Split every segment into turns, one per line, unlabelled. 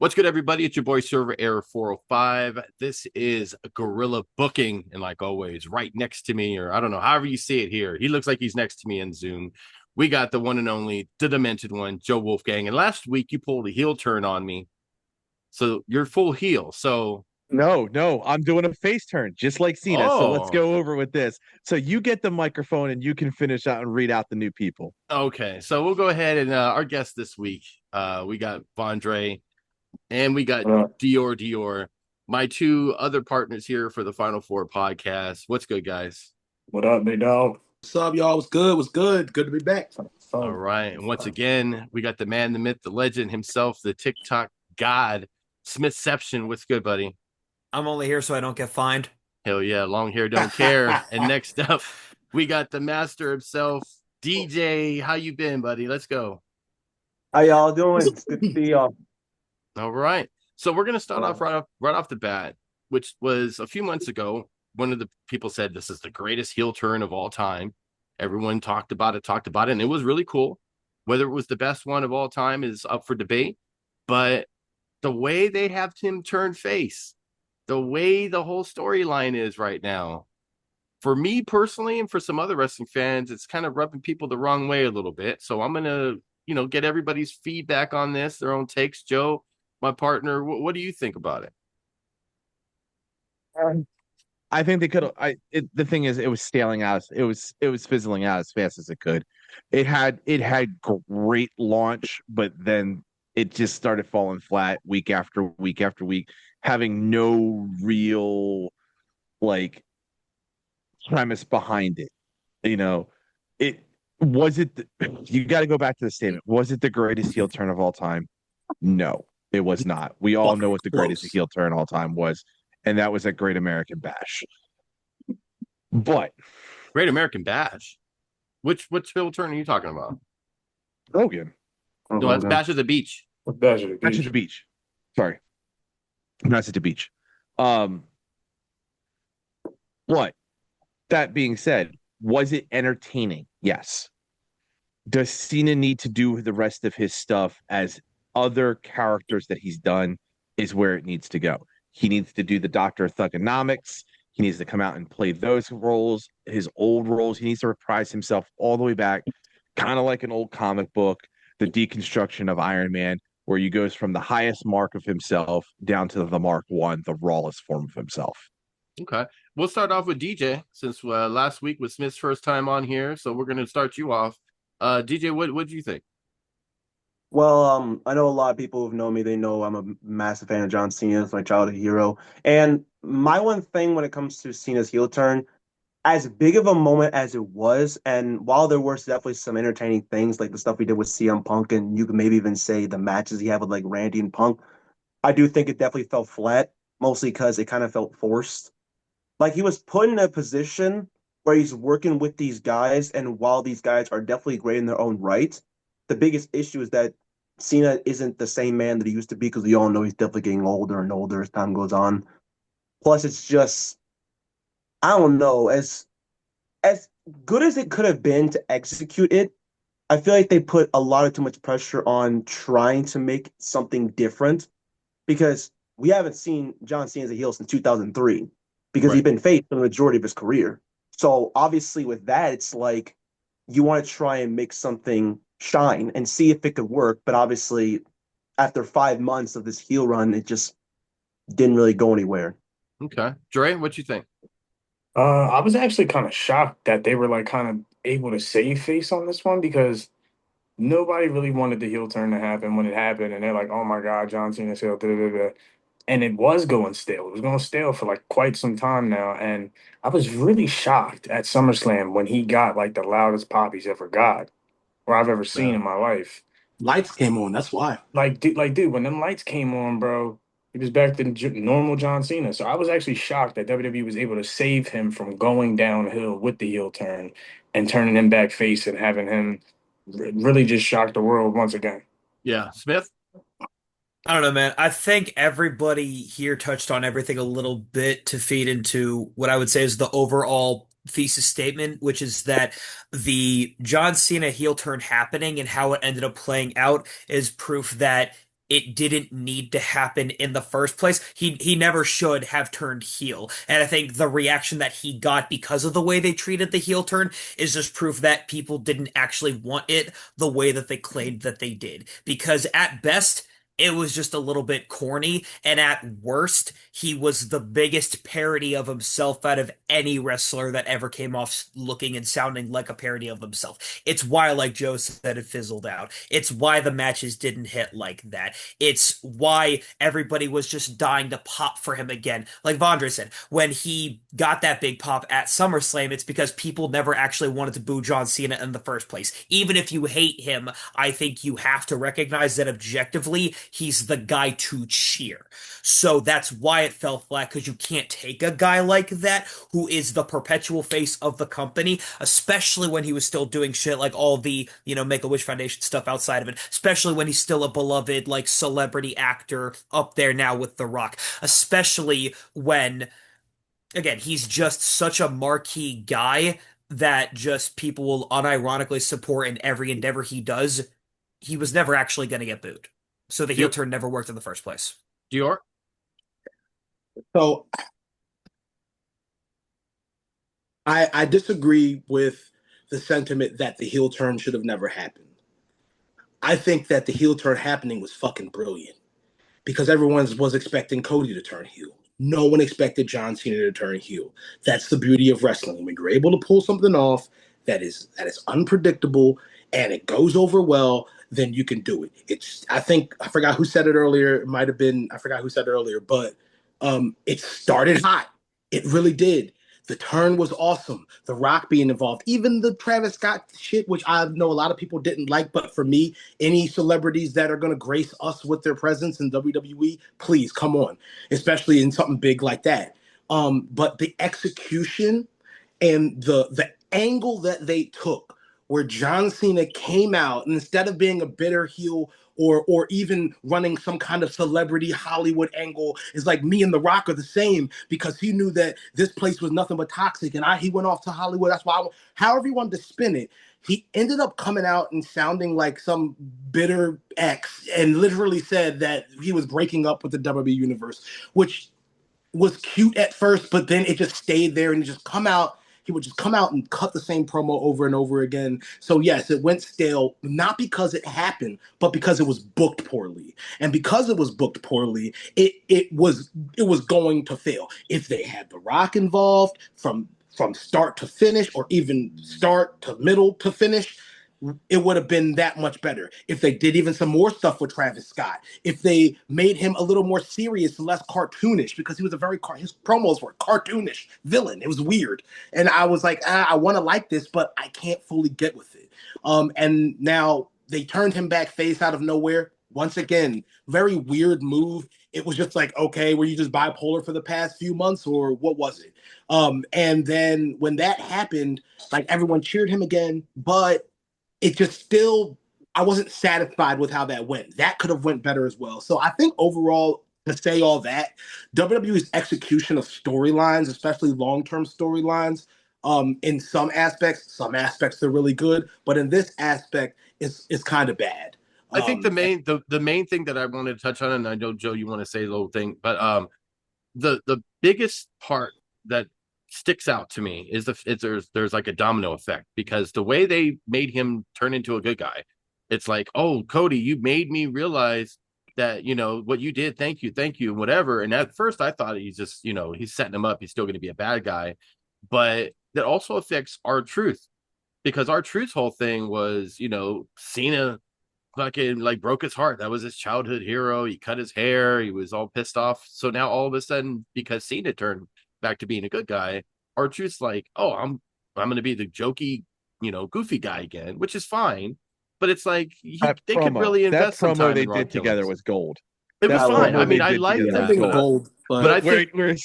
What's good, everybody? It's your boy Server Error 405. This is Gorilla Booking, and like always, right next to me, or I don't know, however you see it here, he looks like he's next to me in Zoom. We got the one and only, the demented one, Joe Wolfgang. And last week you pulled a heel turn on me, so you're full heel. So,
No, I'm doing a face turn just like Cena. So let's
oh,
go over with this. So you get the microphone and you can finish out and read out the new people.
okay. So we'll go ahead and our guest this week, we got Vondre and we got
Uh,
Dior. My two other partners here for the Final Four podcast. What's good, guys?
what up, big dog?
What's up, y'all? What's good? What's good? Good to be back.
All right. And once again, we got the man, the myth, the legend himself, the TikTok god, Smithception. What's good, buddy?
I'm only here so I don't get fined.
Hell yeah. Long hair don't care. And next up, we got the master himself, DJ. How you been, buddy? Let's go.
How y'all doing? It's good to see y'all.
All right. So we're gonna start off right off the bat, which was a few months ago. One of the people said this is the greatest heel turn of all time. Everyone talked about it, and it was really cool. Whether it was the best one of all time is up for debate, but the way they have him turn face, the way the whole storyline is right now, for me personally, and for some other wrestling fans, it's kind of rubbing people the wrong way a little bit. So I'm gonna, get everybody's feedback on this, their own takes. Joe, my partner, what do you think about it?
I think they could. The thing is, it was staling out. It was fizzling out as fast as it could. It had great launch, but then it just started falling flat week after week after week, having no real like premise behind it. You know, it was it. You got to go back to the statement. Was it the greatest heel turn of all time? No, it was not. We all know what the greatest
Close.
heel turn of all time was, and that was at Great American Bash. But
Great American Bash. Which heel turn are you talking about?
Logan,
No, that's Bash at the Beach.
What Badger
Bash at the Beach. Sorry, not at the beach. Um, but that being said, was it entertaining? Yes. Does Cena need to do the rest of his stuff as other characters that he's done is where it needs to go. He needs to do the Doctor of Thugonomics. He needs to come out and play those roles, his old roles. He needs to reprise himself all the way back, kind of like an old comic book, the deconstruction of Iron Man, where he goes from the highest mark of himself down to the Mark One, the rawest form of himself.
Okay. We'll start off with DJ since last week was Smith's first time on here. So we're going to start you off. DJ, what do you think?
Well, I know a lot of people who've known me, they know I'm a massive fan of John Cena. It's my childhood hero. And my one thing when it comes to Cena's heel turn, as big of a moment as it was, and while there was definitely some entertaining things like the stuff he did with CM Punk, and you could maybe even say the matches he had with like Randy and Punk, I do think it definitely fell flat, mostly because it kind of felt forced. Like he was put in a position where he's working with these guys, and while these guys are definitely great in their own right, the biggest issue is that Cena isn't the same man that he used to be because we all know he's definitely getting older and older as time goes on. Plus, it's just I don't know as good as it could have been to execute it. I feel like they put a lot of too much pressure on trying to make something different because we haven't seen John Cena as a heel since 2003 because he's
Right.
been face for the majority of his career. So obviously with that, it's like you want to try and make something shine and see if it could work. But obviously, after 5 months of this heel run, it just didn't really go anywhere.
Okay. Dre, what you think?
I was actually kind of shocked that they were like kind of able to save face on this one because nobody really wanted the heel turn to happen when it happened, and they're like, "Oh my God, John Cena's heel," da, da, da, da. And it was going stale. It was going stale for like quite some time now, and I was really shocked at SummerSlam when he got like the loudest pop he's ever got or I've ever seen
Yeah.
in my life.
Lights came on. That's why.
Dude, when them lights came on, bro, he was back to normal John Cena. So I was actually shocked that WWE was able to save him from going downhill with the heel turn and turning him back face and having him really just shock the world once again.
Yeah. Smith?
I don't know, man. I think everybody here touched on everything a little bit to feed into what I would say is the overall thesis statement, which is that the John Cena heel turn happening and how it ended up playing out is proof that it didn't need to happen in the first place. He never should have turned heel. And I think the reaction that he got because of the way they treated the heel turn is just proof that people didn't actually want it the way that they claimed that they did. Because at best, it was just a little bit corny, and at worst, he was the biggest parody of himself out of any wrestler that ever came off looking and sounding like a parody of himself. It's why, like Joe said, it fizzled out. It's why the matches didn't hit like that. It's why everybody was just dying to pop for him again. Like Vondre said, when he got that big pop at SummerSlam, it's because people never actually wanted to boo John Cena in the first place. Even if you hate him, I think you have to recognize that objectively, he's the guy to cheer. So that's why it fell flat, because you can't take a guy like that who is the perpetual face of the company, especially when he was still doing shit like all the, Make-A-Wish Foundation stuff outside of it, especially when he's still a beloved, like, celebrity actor up there now with The Rock, especially when, again, he's just such a marquee guy that just people will unironically support in every endeavor he does. He was never actually going to get booed. So the heel turn never worked in the first place.
Dior?
So I disagree with the sentiment that the heel turn should have never happened. I think that the heel turn happening was fucking brilliant because everyone was expecting Cody to turn heel. No one expected John Cena to turn heel. That's the beauty of wrestling. When you're able to pull something off that is unpredictable and it goes over well, then you can do it. I think I forgot who said it earlier. It might have been I forgot who said it earlier, but it started hot. It really did. The turn was awesome. The Rock being involved, even the Travis Scott shit, which I know a lot of people didn't like, but for me, any celebrities that are going to grace us with their presence in WWE, please come on, especially in something big like that. But the execution and the angle that they took, where John Cena came out and instead of being a bitter heel or even running some kind of celebrity Hollywood angle, is like me and The Rock are the same because he knew that this place was nothing but toxic, and he went off to Hollywood. That's why, however you wanted to spin it, he ended up coming out and sounding like some bitter ex, and literally said that he was breaking up with the WWE universe, which was cute at first, but then it just stayed there and it just come out. He would just come out and cut the same promo over and over again. So yes, it went stale, not because it happened, but because it was booked poorly. And because it was booked poorly, it was going to fail. If they had The Rock involved from start to finish, or even start to middle to finish, it would have been that much better. If they did even some more stuff with Travis Scott, if they made him a little more serious and less cartoonish, because he was his promos were cartoonish villain. It was weird. And I was like, I want to like this, but I can't fully get with it. And now they turned him back face out of nowhere. Once again, very weird move. It was just like, okay, were you just bipolar for the past few months or what was it? And then when that happened, like everyone cheered him again, but it just still, I wasn't satisfied with how that went. That could have went better as well. So I think overall, to say all that, WWE's execution of storylines, especially long-term storylines, in some aspects they're really good, but in this aspect, it's kind of bad.
I think the main thing that I wanted to touch on, and I know Joe, you want to say the little thing, but the biggest part that sticks out to me is there's like a domino effect, because the way they made him turn into a good guy, it's like, oh, Cody, you made me realize that what you did, thank you, whatever. And at first I thought he's just he's setting him up, he's still going to be a bad guy, but that also affects R-Truth, because R-Truth's whole thing was Cena fucking like broke his heart. That was his childhood hero. He cut his hair. He was all pissed off. So now all of a sudden, because Cena turned back to being a good guy, R-Truth's like, oh, I'm going to be the jokey, goofy guy again, which is fine. But it's like they could really invest some time
they
in
did together was gold.
It was fine. I mean, I like that.
Gold,
but I think
where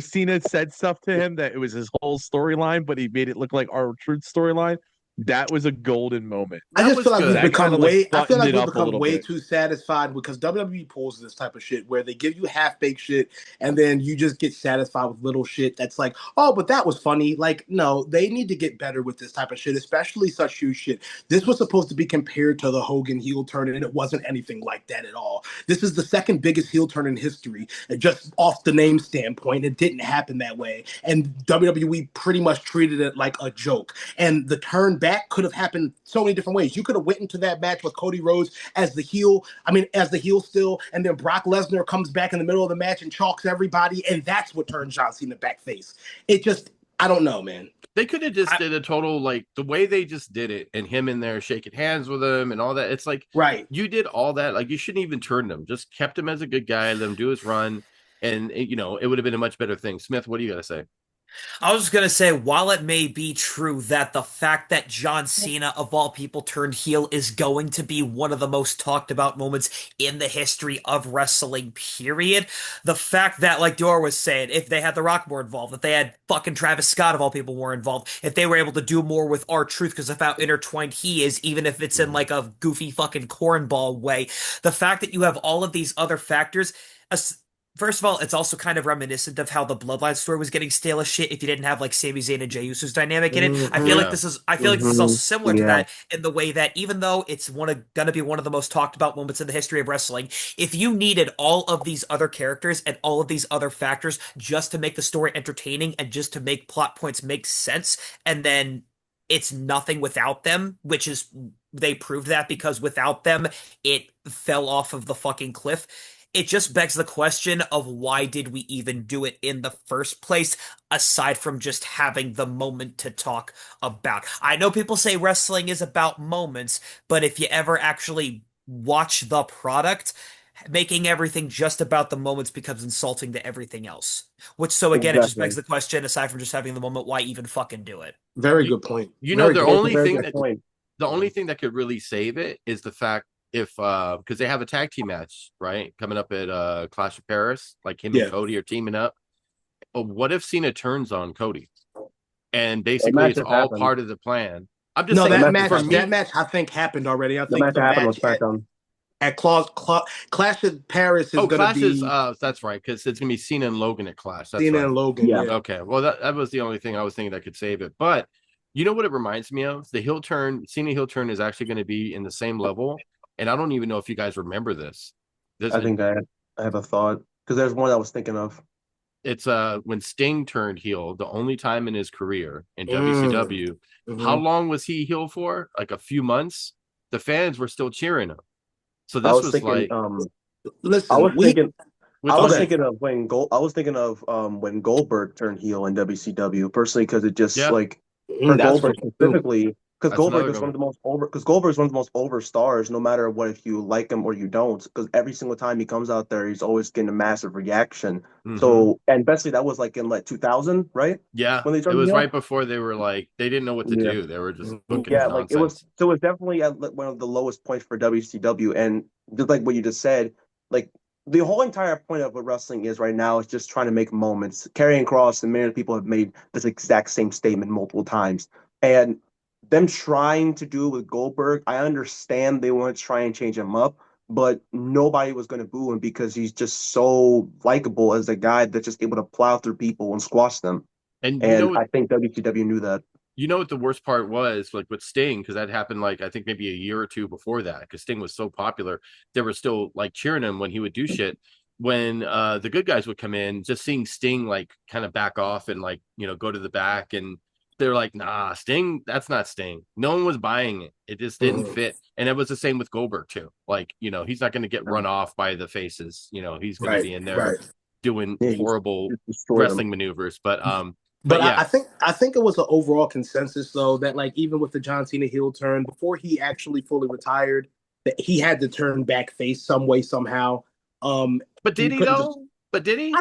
Cena said stuff to him that it was his whole storyline, but he made it look like R-Truth's storyline. That was a golden moment.
I
That
just
was
feel like we've
good.
That kind
become
of like
way. I feel
buttoned
like
it
we've
up a
become
little
way
bit.
too satisfied because WWE pulls this type of shit where they give you half baked shit and then you just get satisfied with little shit that's like, oh, but that was funny. Like, no, they need to get better with this type of shit, especially such huge shit. This was supposed to be compared to the Hogan heel turn, and it wasn't anything like that at all. This is the second biggest heel turn in history, and just off the name standpoint. It didn't happen that way, and WWE pretty much treated it like a joke. And the turn back could have happened so many different ways. You could have went into that match with Cody Rhodes as the heel. I mean, as the heel still, and then Brock Lesnar comes back in the middle of the match and chalks everybody, and that's what turned John Cena back face. It just, I don't know, man.
They could have just
I,
did a total like the way they just did it, and him in there shaking hands with him and all that. It's like
Right.
you did all that. Like you shouldn't even turn him. Just kept him as a good guy, let him do his run, and you know it would have been a much better thing. Smith, what do you got to say?
I was just gonna say, while it may be true that the fact that John Cena, of all people, turned heel is going to be one of the most talked about moments in the history of wrestling, period, the fact that, like Dior was saying, if they had The Rock more involved, if they had fucking Travis Scott, of all people, more involved, if they were able to do more with R-Truth because of how intertwined he is, even if it's in like a goofy fucking cornball way, the fact that you have all of these other factors. First of all, it's also kind of reminiscent of how the Bloodline story was getting stale as shit if you didn't have like Sami Zayn and Jey Uso's dynamic in it.
Mm-hmm.
I feel like this is also similar to
Yeah,
that in the way that even though it's gonna be one of the most talked about moments in the history of wrestling, if you needed all of these other characters and all of these other factors just to make the story entertaining and just to make plot points make sense, and then it's nothing without them, which is they proved that because without them, it fell off of the fucking cliff. It just begs the question of why did we even do it in the first place, aside from just having the moment to talk about. I know people say wrestling is about moments, but if you ever actually watch the product, making everything just about the moments becomes insulting to everything else. Which, so again, it just begs
exactly.
the question, aside from just having the moment, why even fucking do it?
Very
You,
good point.
you know
Very
the
good
It's a
only
point.
very
thing
good
that
point.
the only thing that could really save it is the fact if because they have a tag team match right coming up at Clash of Paris, like him and
Yeah.
Cody are teaming up. But what if Cena turns on Cody and
The
basically
match
it's
has
all
happened.
part of the plan? I'm just
No,
The
saying
match has
for
happened.
that
me.
match, I think happened already. I
The
think
match
the
happened on
match
SmackDown.
at Clash of Paris is
Oh,
going to
Clash is
be
that's right because it's gonna be Cena and Logan at Clash. That's
Cena
right.
and Logan.
Yeah.
Yeah.
Okay, well that was the only thing I was thinking that could save it. But you know what it reminds me of? The heel turn, Cena heel turn is actually going to be in the same level, and I don't even know if you guys remember this. This
I think I have a thought because there's one I was thinking of.
it's when Sting turned heel, the only time in his career in
Mm.
WCW. How
Hmm.
long was he heel for? Like a few months. The fans were still cheering him. So
I
this
was
was
thinking
like,
I
Listen,
was thinking I
which
was
one?
okay.
thinking of I was thinking of when Goldberg turned heel in WCW personally because it just
Yep,
like for
That's
Goldberg
funny too.
specifically
that's another good one.
Because Goldberg is one of the most over stars no matter what if you like him or you don't because every single time he comes out there he's always getting a massive reaction.
Hmm.
So and basically that was like in like 2000 right
Yeah,
when they
it
turned
was
heel.
right before they were like they didn't know what to
Yeah.
do. They were just
Mhm.
booking
Yeah, like it was
nonsense.
so it was definitely at one of the lowest points for WCW and just like what you just said, like the whole entire point of what wrestling is right now is just trying to make moments. Karrion Cross and many other people have made this exact same statement multiple times. And them trying to do it with Goldberg, I understand they want to try and change him up, but nobody was going to boo him because he's just so likable as a guy that's just able to plow through people and squash them.
And
And I think WCW knew that.
you know what the worst part was, like with Sting, because that happened like I think maybe a year or two before that, because Sting was so popular, they were still like cheering him when he would do shit. When the good guys would come in, just seeing Sting like kind of back off and like go to the back, and they're like, "Nah, Sting, that's not Sting." No one was buying it; it just didn't
Mhm.
fit. And it was the same with Goldberg too. Like he's not going to get run off by the faces. He's going to
Right.
be in there
Right.
doing
Yeah,
horrible
just destroyed him.
wrestling maneuvers. But
But
yeah,
I think it was an overall consensus though that like even with the John Cena heel turn before he actually fully retired, that he had to turn back face some way somehow.
but
He
did he
couldn't just.
though? But did he?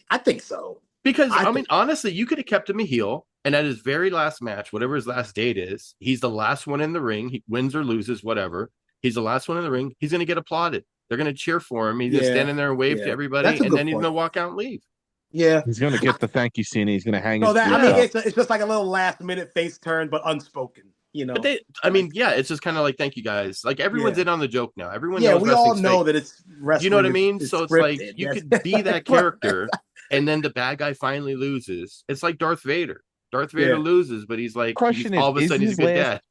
I think so.
Because
I
I mean,
think
honestly, you could have kept him a heel, and at his very last match, whatever his last date is, he's the last one in the ring. He wins or loses, whatever. He's the last one in the ring. He's going to get applauded. They're going to cheer for him. He's going to stand
yeah,
in there and wave to
yeah. That's
everybody,
a
and
good
then he's going
point.
to walk out and leave.
Yeah.
He's going to get the thank you scene. He's going to hang
No,
his
that I
boots
mean
Yeah,
up.
it's just like a little last minute face turn, but unspoken. you
But
know.
I mean, yeah, it's just kind of like, thank you guys. Like everyone's
Yeah.
in on the joke now. Everyone
Yeah,
knows
we all
wrestling's
know
fake.
that it's
You know what
wrestling
I mean?
is
So it's like
scripted.
you could be that character, and then the bad guy finally loses. It's like Darth Vader. Darth Vader
Yeah.
loses, but he's like he's
Question
all of a sudden he's a good dad.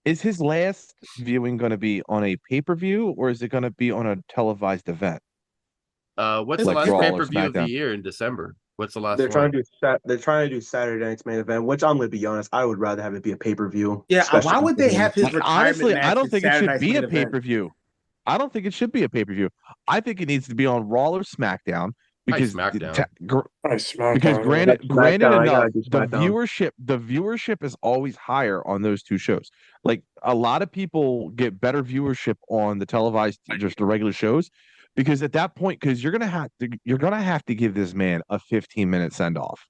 is his last viewing going to be on a pay-per-view or is it going to be on a televised event
What's the
like
last
Raw or
pay-per-view of the
SmackDown?
year in December? What's the last
They're trying
one?
to do they're trying to do Saturday night's main event, which I'm going to be honest, I would rather have it be a pay-per-view,
Yeah, why
especially
would
for
they
him.
have his retirement
Honestly, I
match
don't
in
think it
Saturday
should
night's
be
main
a
event?
pay-per-view. I don't think it should be a pay-per-view. I think it needs to be on Raw or SmackDown
Hi,
because
SmackDown.
Nice
because
SmackDown. Yeah.
Yep,
granted
SmackDown. I gotta
enough,
do
the
SmackDown.
viewership is always higher on those two shows. Like a lot of people get better viewership on the televised, just the regular shows, because at that point, because you're gonna have to give this man a 15-minute send off.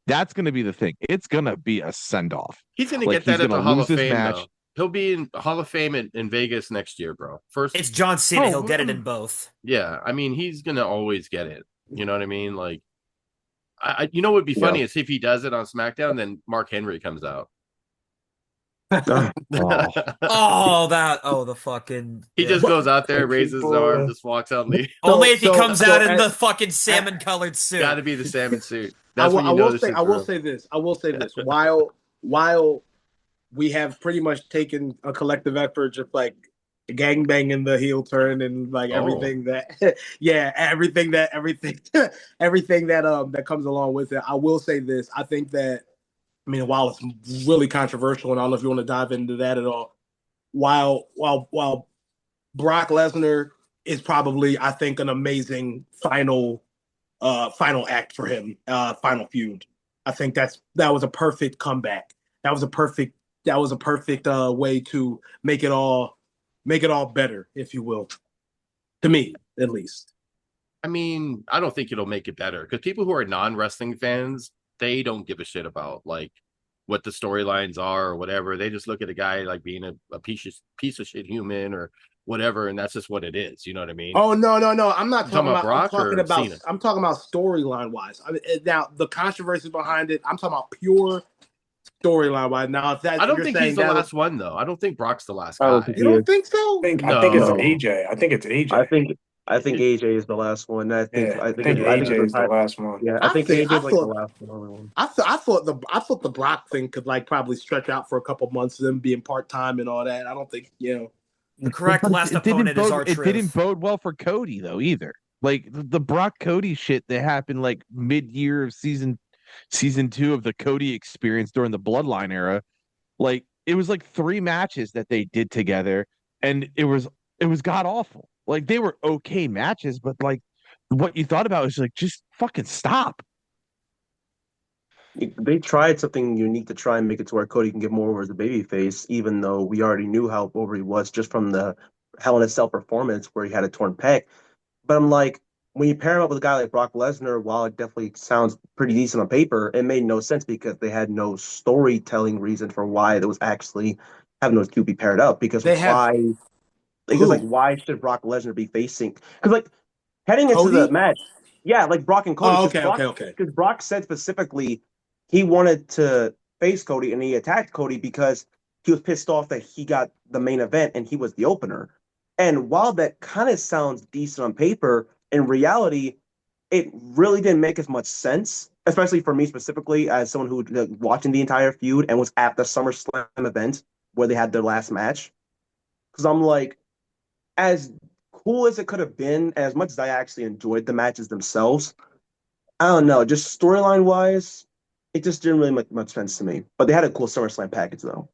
That's gonna be the thing. It's gonna be a send off.
He's gonna
Like
get
he's
that at
gonna
the Hall
lose
of
this
Fame
match.
though. He'll be in Hall of Fame in Vegas next year, bro. First,
It's John Cena. He'll get it in both.
yeah. I mean, he's gonna always get it. You know what I mean? Like, you know what would be
Yeah.
funny is if he does it on SmackDown, then Mark Henry comes out.
Oh,
The fucking
He just
yeah.
But
goes out there,
Like
raises his arm,
people,
just walks out and leaves.
Only
so
if he
so
comes
so
out in
at,
the fucking
at,
salmon colored
Got
suit.
to be the salmon suit. That's when
I
you know
will
this
say
is real.
this. I will say this. While we have pretty much taken a collective effort, just like gang banging the heel turn and like
Oh,
everything that, yeah, everything that comes along with it. I will say this. I think that, I mean, while it's really controversial, and I don't know if you want to dive into that at all. While Brock Lesnar is probably, I think, an amazing final act for him, final feud. I think that was a perfect comeback. That was a perfect way to make it all better, if you will, to me at least.
I mean, I don't think it'll make it better because people who are non-wrestling fans, they don't give a shit about like what the storylines are or whatever. They just look at a guy like being a piece of shit human or whatever, and that's just what it is. You know what I mean?
Oh no! I'm not
You talking
talking
about
about.
Brock or Cena?
I'm talking about storyline wise. I mean, now the controversy behind it. I'm talking about pure storyline wise. Now,
I
if
don't
you're
think he's
saying
the
that,
last one though. I don't think Brock's the last
I don't think
guy.
you
he is.
don't think so?
I think it's
No,
No.
AJ. I think it's
I
AJ.
think I think
it,
AJ is the last one.
Yeah, I think
I think it's
AJ
a
is the
tie.
last one.
Yeah, I
I
think
think
AJ is like the last one.
I thought the Brock thing could like probably stretch out for a couple months, them being part time and all that. I don't think
The correct last opponent is
it didn't
R-Truth.
bode well for Cody though either. Like the Brock Cody shit that happened like mid-year of season 2 of the Cody experience during the Bloodline era. Like it was like 3 matches that they did together, and it was god awful. Like they were okay matches, but like what you thought about was like just fucking stop.
They tried something unique to try and make it to where Cody can get more over as a babyface, even though we already knew how over he was just from the Hell in a Cell performance where he had a torn pec. But I'm like, when you pair him up with a guy like Brock Lesnar, while it definitely sounds pretty decent on paper, it made no sense because they had no storytelling reason for why it was actually having those two be paired up.
they have who
Why should Brock Lesnar be facing? Because like heading into the
Cody.
match, yeah, like Brock and Cody,
Oh, okay.
because Brock said specifically he wanted to face Cody and he attacked Cody because he was pissed off that he got the main event and he was the opener. And while that kind of sounds decent on paper, in reality, it really didn't make as much sense, especially for me specifically as someone who watching the entire feud and was at the SummerSlam event where they had their last match. Because I'm like, as cool as it could have been, as much as I actually enjoyed the matches themselves, I don't know, just storyline wise, it just didn't really make much sense to me. But they had a cool SummerSlam package though,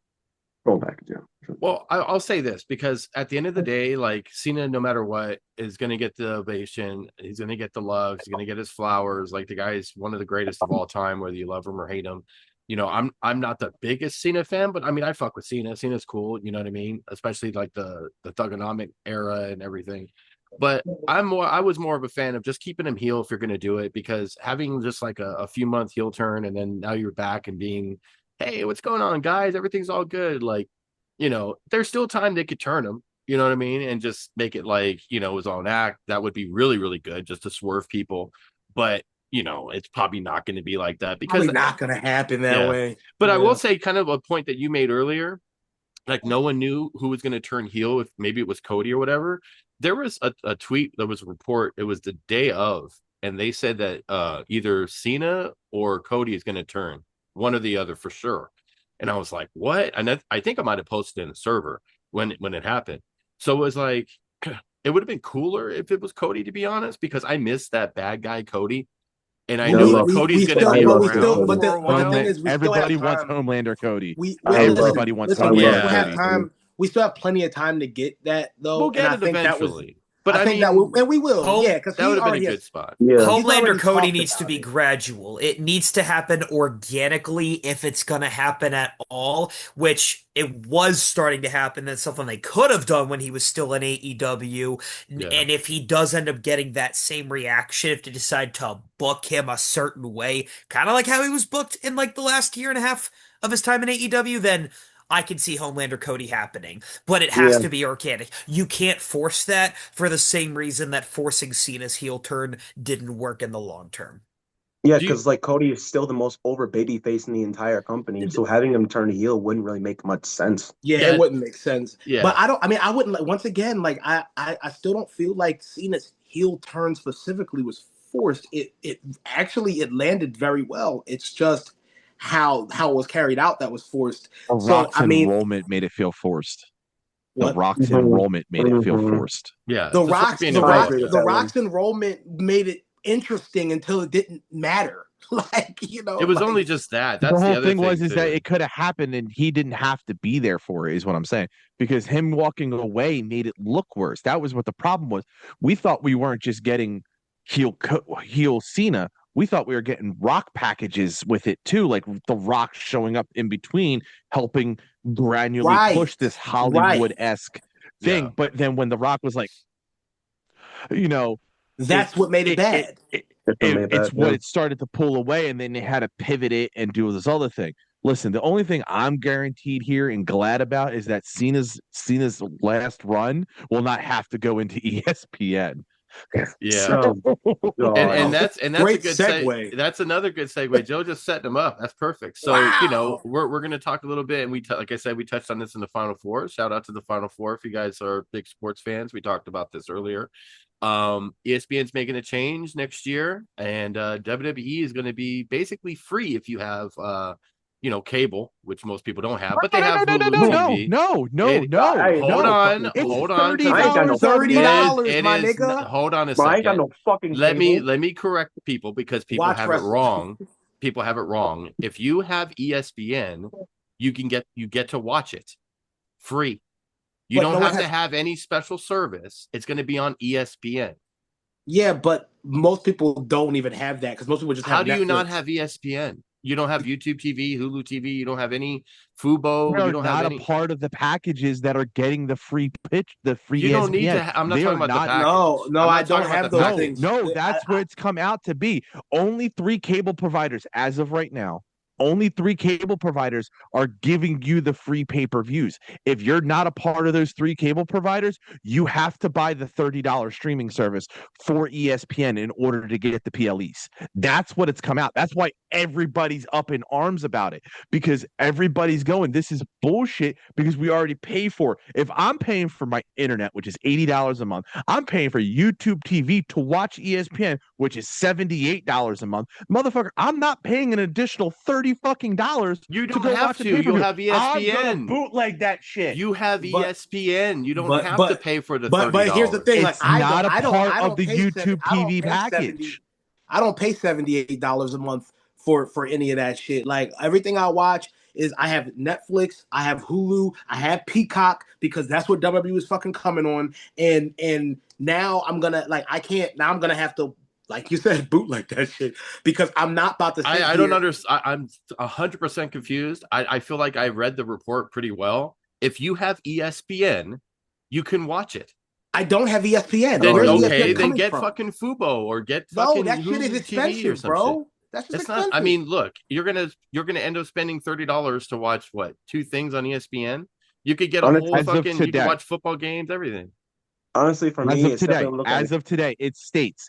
full package, yeah.
well, I'll say this because at the end of the day, like Cena, no matter what, is going to get the ovation. He's going to get the love. He's going to get his flowers. Like the guy is one of the greatest of all time, whether you love him or hate him. You know, I'm not the biggest Cena fan, but I mean, I fuck with Cena. Cena's cool. You know what I mean? Especially like the Thugonomic era and everything. But I was more of a fan of just keeping him heel if you're going to do it because having just like a few month heel turn and then now you're back and being, hey, what's going on, guys? Everything's all good. Like, you know, there's still time they could turn him. You know what I mean? And just make it like, you know, his own act. That would be really, really good just to swerve people. But it's probably not going to be like that because
Probably not going to happen that
yeah.
way.
But I
Yeah.
will say, kind of a point that you made earlier, like no one knew who was going to turn heel, if maybe it was Cody or whatever. There was a tweet, there was a report, it was the day of, and they said that either Cena or Cody is going to turn, one or the other for sure. And I was like, what? And I think I might have posted in the server when it happened. So it was like, it would have been cooler if it was Cody, to be honest, because I missed that bad guy Cody. And I
Yeah, I
know that
love
Cody's
we
going to
still,
be
I
but
love
we
Heel
still,
around
Cody.
but
for a
the thing
while.
is, we still
Everybody
have
wants
time.
Homelander Cody.
Everybody
wants
Listen, we
Homelander
still have
Cody.
time. We still have plenty of time to get that though,
We'll
and
get
I
it
think that was,
eventually. But
I
I
think that
mean,
and we will,
Home
yeah, because
that would
he
have been a
already
good
has.
spot.
Yeah.
He's
Homelander
already
Cody
talked
needs to
about
be
it.
gradual. It needs to happen organically if it's going to happen at all, which it was starting to happen. That's something they could have done when he was still in AEW.
Yeah.
And if he does end up getting that same reaction, if they decide to book him a certain way, kind of like how he was booked in like the last year and a half of his time in AEW, then I can see Homelander Cody happening, but it has
Yeah.
to be organic. You can't force that for the same reason that forcing Cena's heel turn didn't work in the long term.
Yeah,
Do you,
because like Cody is still the most over baby face in the entire company. So having him turn heel wouldn't really make much sense.
Yeah, it
yeah,
wouldn't make sense. But
yeah.
I don't. I mean, I wouldn't. Like, once again, like I still don't feel like Cena's heel turn specifically was forced. It actually it landed very well. It's just how it was carried out that was forced.
The
So
Rock's
I mean,
enrollment made it feel forced. The
what
Rock's
Mhm.
enrollment made it feel
Mhm.
forced.
Yeah,
the
to start
Rock's
being
the
I
Rock
involved.
agree with
Yeah.
the
that one.
Rock's enrollment made it interesting until it didn't matter. Like
It was only
like
just that.
The
That's the
whole
other
thing
thing
was that
too.
it could have happened and he didn't have to be there for it, is what I'm saying. Because him walking away made it look worse. That was what the problem was. We thought we weren't just getting heel Cena. We thought we were getting Rock packages with it too, like the Rock showing up in between, helping gradually
right,
push this
right.
Hollywood-esque
Yeah.
thing. But then when the Rock was like, you know, it
That's what made it
it it,
bad.
it,
It's what made
it's
that.
what
Yeah.
it started to pull away, and then they had to pivot it and do this other thing. Listen, the only thing I'm guaranteed here and glad about is that Cena's last run will not have to go into ESPN.
Yeah.
So
Oh
And
God.
that's a
Great
good say.
segue.
That's another good segue. Joe just setting them up. That's perfect. So
Wow.
we're gonna talk a little bit, and like I said, we touched on this in the Final Four. Shout out to the Final Four if you guys are big sports fans. We talked about this earlier. ESPN's making a change next year, and WWE is going to be basically free if you have cable, which most people don't have, but they have Hulu TV. It
I ain't got
hold
no
on,
fucking
it's
cable.
hold on,
thirty
because
I ain't got no
dollars a
fucking
it
month.
is
$30,
it
my
is
nigga.
hold on a
Bro, I ain't got
second.
no fucking
Let me
cable.
let me correct people because people
Watch
have it
wrestling.
wrong. People have it wrong. If you have ESPN, you get to watch it free. You
But
don't
no, it
have to
has.
have any special service. It's going to be on ESPN.
Yeah, but most people don't even have that because most people just have
How do you not
Netflix.
have ESPN? You don't have YouTube TV, Hulu TV. You don't have any Fubo.
They
You
are
don't have
not a
any.
part of the packages that are getting the free pitch, the free
You don't need
ESPN.
to. I'm not
They
talking
are
about the
not.
No,
package.
no,
I'm
I
not talking
don't
about the
have those
No,
things.
package.
no, that's what it's come out to be. Only three cable providers as of right now. Only three cable providers are giving you the free pay-per-views. If you're not a part of those three cable providers, you have to buy the $30 streaming service for ESPN in order to get the PLEs. That's what it's come out. That's why everybody's up in arms about it, because everybody's going, this is bullshit because we already pay for it. If I'm paying for my internet, which is $80 a month, I'm paying for YouTube TV to watch ESPN, which is $78 a month. Motherfucker, I'm not paying an additional 30 fucking dollars
You
to
don't
go
have
watch a
to. You
pay-per-view.
have
I'm gonna
ESPN.
bootleg that shit.
You have
But
ESPN. You don't
but
have to
but
pay for the
but here's the
$30.
thing. Like
It's not a part
I
of
don't
the
pay
YouTube
I don't
TV
pay 70
package.
I don't pay $78 a month for any of that shit. Like everything I watch is I have Netflix, I have Hulu, I have Peacock because that's what WWE is fucking coming on. And now I'm gonna like I can't now I'm gonna have to like you said bootleg that shit because I'm not about to sit
I don't
here.
understand. I'm 100% confused. I feel like I read the report pretty well. If you have ESPN, you can watch it.
I don't have ESPN.
Then
Where's
okay,
ESPN
then
coming
get
from?
fucking Fubo or get
No,
fucking
that shit is
Hulu TV or
expensive,
some shit.
bro. That's just
It's not. I
expensive.
mean, look, you're gonna end up spending $30 to watch what, two things on ESPN. You could get a whole
Honestly,
As of
fucking. You could
today,
watch football games, everything.
honestly, for
as
me,
of
it's definitely
today,
I'm looking at
as
it.
of today, it states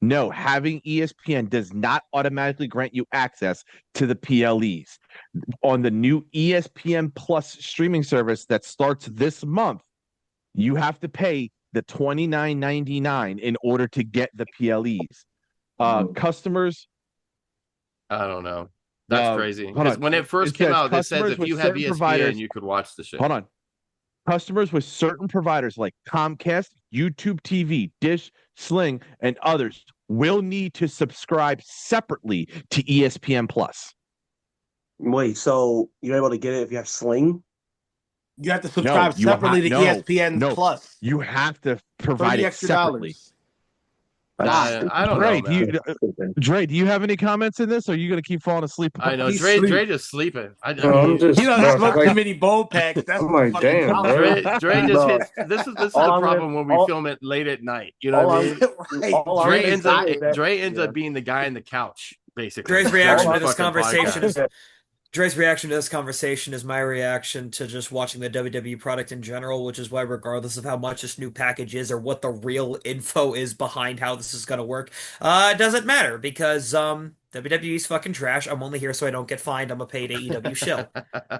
No, having ESPN does not automatically grant you access to the PLEs. On the new ESPN Plus streaming service that starts this month, you have to pay the $29.99 in order to get the PLEs. Customers,
I don't know. That's crazy.
hold
Because
on.
when it first
It
came
says
out, it says
customers
if
with
you have
certain
ESPN,
providers.
you could watch the shit.
Hold on. Customers with certain providers like Comcast, YouTube TV, Dish, Sling, and others will need to subscribe separately to ESPN Plus.
Wait, so you're able to get it if you have Sling?
You have to
No,
subscribe separately to ESPN
no.
Plus.
You have to provide
30
it
extra
separately.
dollars.
I don't know, man.
Dre, do you have any comments in this? Or are you going to keep falling asleep?
I know
He's
Dre
sleep.
just sleeping. I
No, I'm
mean,
just
He doesn't
bro,
smoke too
like,
many bowl packs. That's
I'm
the
like,
fucking
damn,
problem.
bro.
Dre just
Bro,
hits. This is the
all I'm
problem
gonna
when we
all,
film it late at night. You know
all
what I
I'm
mean?
Right.
all I'm
Dre
gonna
ends
say
up
is that
Dre ends
yeah.
up being the guy on the couch, basically.
Dre's
during
reaction
the
to this
fucking
conversation
podcast.
is Dre's reaction to this conversation is my reaction to just watching the WWE product in general, which is why, regardless of how much this new package is or what the real info is behind how this is going to work, it doesn't matter because WWE's fucking trash. I'm only here so I don't get fined. I'm a paid AEW shill.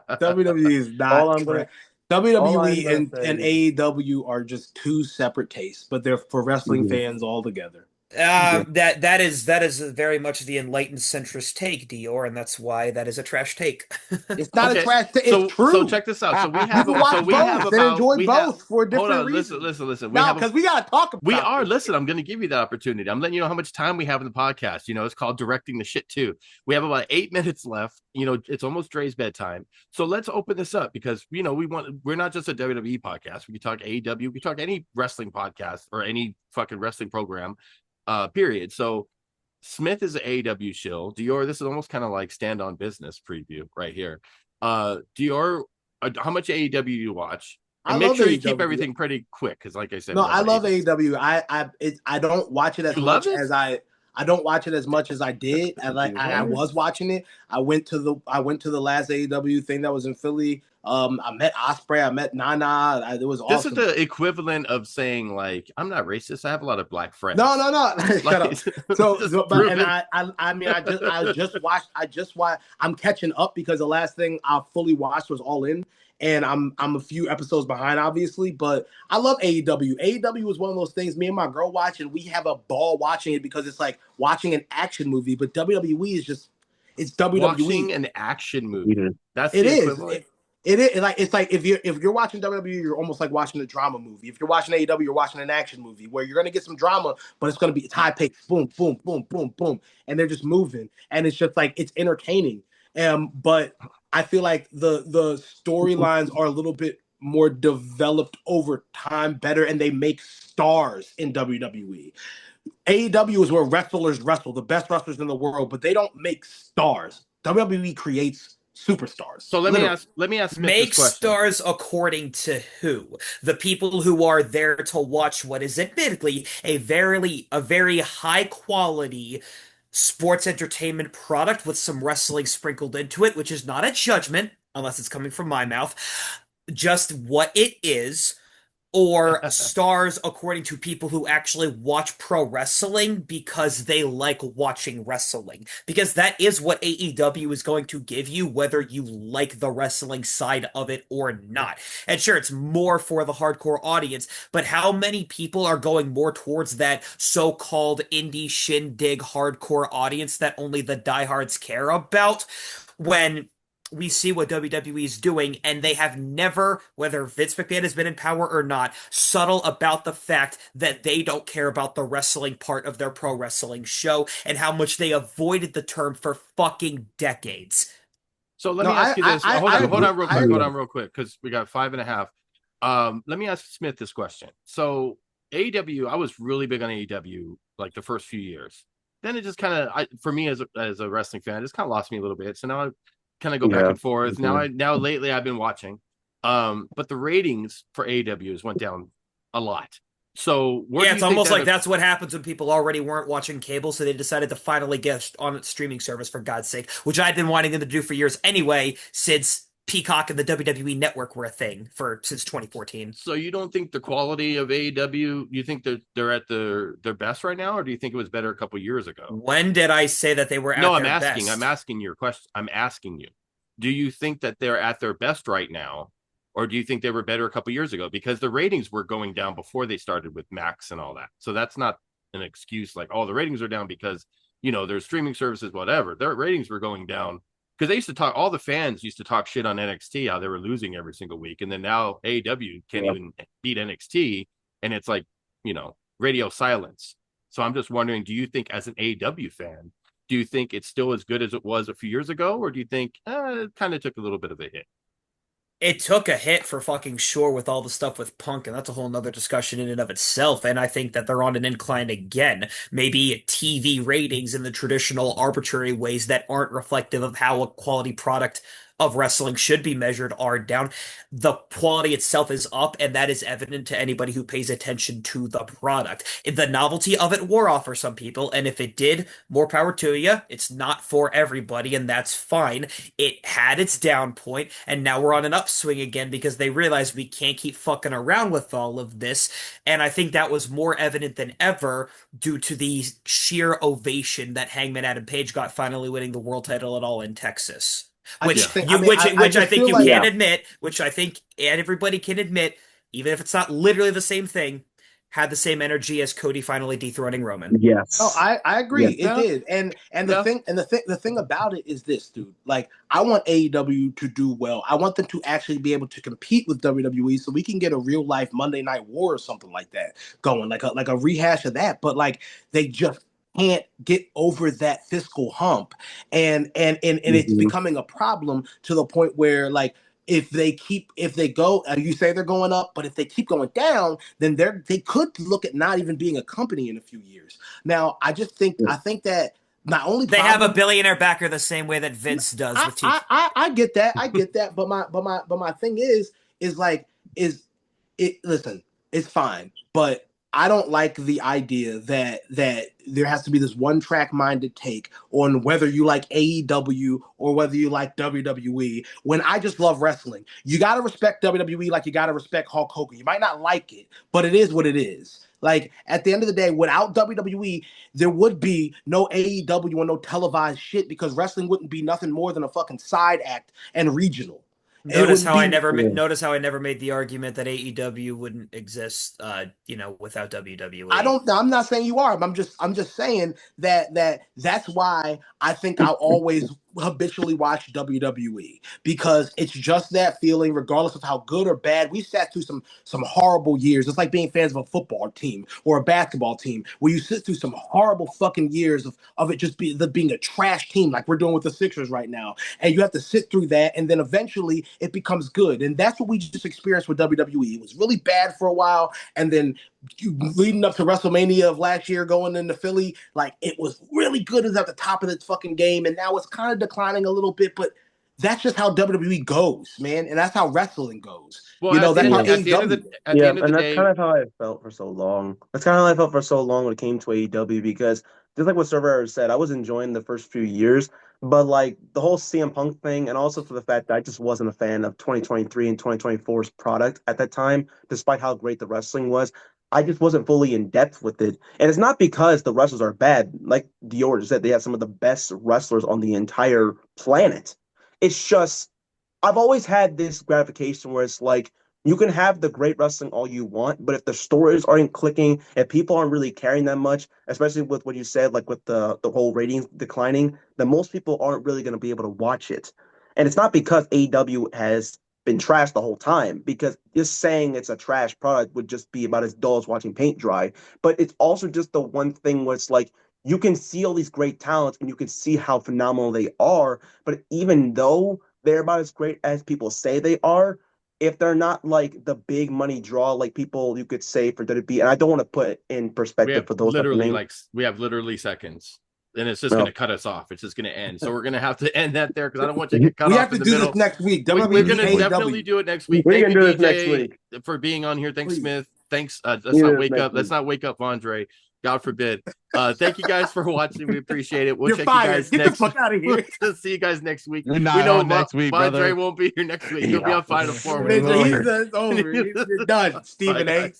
WWE is
all
not
I'm gonna
trash.
all I'm
WWE
gonna
and
say
AEW are just two separate tastes, but they're for wrestling
Mhm.
fans all together.
Yeah.
That is very much the enlightened centrist take, Dior, and that's why that is a trash take.
It's not a
Okay,
trash. It's
so
true.
check this out.
You can watch both and enjoy
We have
both for
hold
different
on, listen,
reasons.
listen, listen.
No, because we gotta talk
We
about
are
this.
listen. I'm going to give you that opportunity. I'm letting you know how much time we have in the podcast. You know, it's called directing the shit too. We have about 8 minutes left. You know, it's almost Dre's bedtime. So let's open this up because you know we're not just a WWE podcast. We can talk AEW. We can talk any wrestling podcast or any fucking wrestling program. Period. So Smith is an AEW shill. Dior, this is almost kind of like stand on business preview right here. Dior, how much AEW do you watch?
I
And make
love
sure you keep
AEW.
everything pretty quick because, like I said,
No,
we got
I
about
love
8 minutes.
AEW. I don't watch it as
You love
much
it?
as I don't watch it as much as I did. And I was watching it. I went to the last AEW thing that was in Philly. I met Osprey. I met Nana. It was
This is
awesome.
the equivalent of saying like I'm not racist. I have a lot of black friends.
No. Shut up. I just watched. I'm catching up because the last thing I fully watched was All In, and I'm a few episodes behind, obviously. But I love AEW. AEW is one of those things. Me and my girl watch, and we have a ball watching it because it's like watching an action movie. But WWE is just it's WWE.
Watching an action movie.
Mhm.
That's
It
the
is.
equivalent.
It is like it's like if you're watching WWE, you're almost like watching a drama movie. If you're watching AEW, you're watching an action movie where you're gonna get some drama, but it's high paced, boom, boom, boom, boom, boom, and they're just moving, and it's just like it's entertaining. But I feel like the storylines are a little bit more developed over time, better, and they make stars in WWE. AEW is where wrestlers wrestle, the best wrestlers in the world, but they don't make stars. WWE creates superstars.
So let
literally.
me ask Smith
Make
this question.
stars according to who? The people who are there to watch what is admittedly a very high quality sports entertainment product with some wrestling sprinkled into it, which is not a judgment, unless it's coming from my mouth, just what it is, or stars according to people who actually watch pro wrestling because they like watching wrestling. Because that is what AEW is going to give you, whether you like the wrestling side of it or not. And sure, it's more for the hardcore audience, but how many people are going more towards that so-called indie shindig hardcore audience that only the diehards care about when we see what WWE is doing, and they have never, whether Vince McMahon has been in power or not, subtle about the fact that they don't care about the wrestling part of their pro wrestling show and how much they avoided the term for fucking decades.
So let
No,
me ask you this. Hold on, hold
agree.
on real quick. Hold on real quick because we got 5.5. Let me ask Smith this question. So AEW, I was really big on AEW like the first few years. Then it just kind of, for me as a wrestling fan, it just kind of lost me a little bit. So now I kind of go back
Yeah.
and forth.
Mhm.
Now lately I've been watching. But the ratings for AEWs went down a lot. So where
Yeah,
do
it's
you think
almost
that
like that's what happens when people already weren't watching cable, so they decided to finally get on its streaming service, for God's sake, which I'd been wanting them to do for years anyway, since Peacock and the WWE Network were a thing since 2014.
So you don't think the quality of AEW? You think that they're at their best right now, or do you think it was better a couple years ago?
When did I say that they were
No,
at
I'm
their
asking. I'm
best?
asking your question. I'm asking you. Do you think that they're at their best right now, or do you think they were better a couple years ago? Because the ratings were going down before they started with Max and all that. So that's not an excuse like, oh, the ratings are down because there's streaming services, whatever. Their ratings were going down because they used to talk. All the fans used to talk shit on NXT, how they were losing every single week, and then now AEW can't even beat NXT, and it's like radio silence. So I'm just wondering, do you think as an AEW fan, do you think it's still as good as it was a few years ago, or do you think it kind of took a little bit of a hit?
It took a hit for fucking sure with all the stuff with Punk, and that's a whole nother discussion in and of itself. And I think that they're on an incline again. Maybe TV ratings in the traditional arbitrary ways that aren't reflective of how a quality product of wrestling should be measured are down. The quality itself is up, and that is evident to anybody who pays attention to the product. The novelty of it wore off for some people, and if it did, more power to you. It's not for everybody, and that's fine. It had its down point, and now we're on an upswing again because they realize we can't keep fucking around with all of this. And I think that was more evident than ever due to the sheer ovation that Hangman Adam Page got finally winning the world title at All in Texas. Which I think you can admit, which I think everybody can admit, even if it's not literally the same thing, had the same energy as Cody finally dethroning Roman.
Yes.
No, I agree. It did. And the thing about it is this, dude. Like, I want AEW to do well. I want them to actually be able to compete with WWE so we can get a real life Monday Night War or something like that going, like a rehash of that. But like, they just can't get over that fiscal hump, and it's becoming a problem to the point where, like, if they go, you say they're going up, but if they keep going down, then they could look at not even being a company in a few years. Now, I think that not only
they have a billionaire backer the same way that Vince does with TV.
I get that, but my thing is like is it listen, it's fine, but I don't like the idea that there has to be this one track minded take on whether you like AEW or whether you like WWE. When I just love wrestling, you got to respect WWE like you got to respect Hulk Hogan. You might not like it, but it is what it is. Like, at the end of the day, without WWE, there would be no AEW and no televised shit because wrestling wouldn't be nothing more than a fucking side act and regional.
Notice how I never made the argument that AEW wouldn't exist, without WWE.
I'm not saying you are. I'm just saying that's why I think I'll always habitually watch WWE, because it's just that feeling, regardless of how good or bad. We sat through some horrible years. It's like being fans of a football team or a basketball team, where you sit through some horrible fucking years of it just being a trash team, like we're doing with the Sixers right now. And you have to sit through that, and then eventually it becomes good. And that's what we just experienced with WWE. It was really bad for a while, and then leading up to WrestleMania of last year, going into Philly, like, it was really good. It was at the top of its fucking game, and now it's kind of declining a little bit, but that's just how WWE goes, man, and that's how wrestling goes.
Well,
that's how
at the end of the
that's
day,
kind of how I felt for so long. That's kind of how I felt for so long when it came to AEW, because just like what Server said, I was enjoying the first few years, but like the whole CM Punk thing, and also for the fact that I just wasn't a fan of 2023 and 2024's product at that time, despite how great the wrestling was. I just wasn't fully in depth with it. And it's not because the wrestlers are bad. Like Dior just said, they have some of the best wrestlers on the entire planet. It's just, I've always had this gratification where it's like, you can have the great wrestling all you want, but if the stories aren't clicking, if people aren't really caring that much, especially with what you said, like with the whole ratings declining, then most people aren't really going to be able to watch it. And it's not because AEW has been trashed the whole time, because just saying it's a trash product would just be about as dull as watching paint dry. But it's also just the one thing where it's like, you can see all these great talents and you can see how phenomenal they are, but even though they're about as great as people say they are, if they're not like the big money draw, like people you could say for WWE, and I don't want to put it in perspective for those
literally we have literally seconds, and it's just going to cut us off. It's just going to end. So we're going to have to end that there, because I don't want you to get cut off.
We have to do this next week.
We're going to definitely do it next week.
We're
Thank
going to
you,
do this next
DJ,
week
for being on here. Thanks,
Please.
Smith. Thanks.
Let's
Let's not wake up Andre. God forbid. Thank you guys for watching. We appreciate it. We'll
You're
check
fired.
you guys
Get
next.
the fuck out of here.
We'll see you guys next week.
You're
We
not
know
on next week,
Madre
brother.
won't be here next week. He'll be on Final Four.
Lord.
It's over. You're done, Stephen A.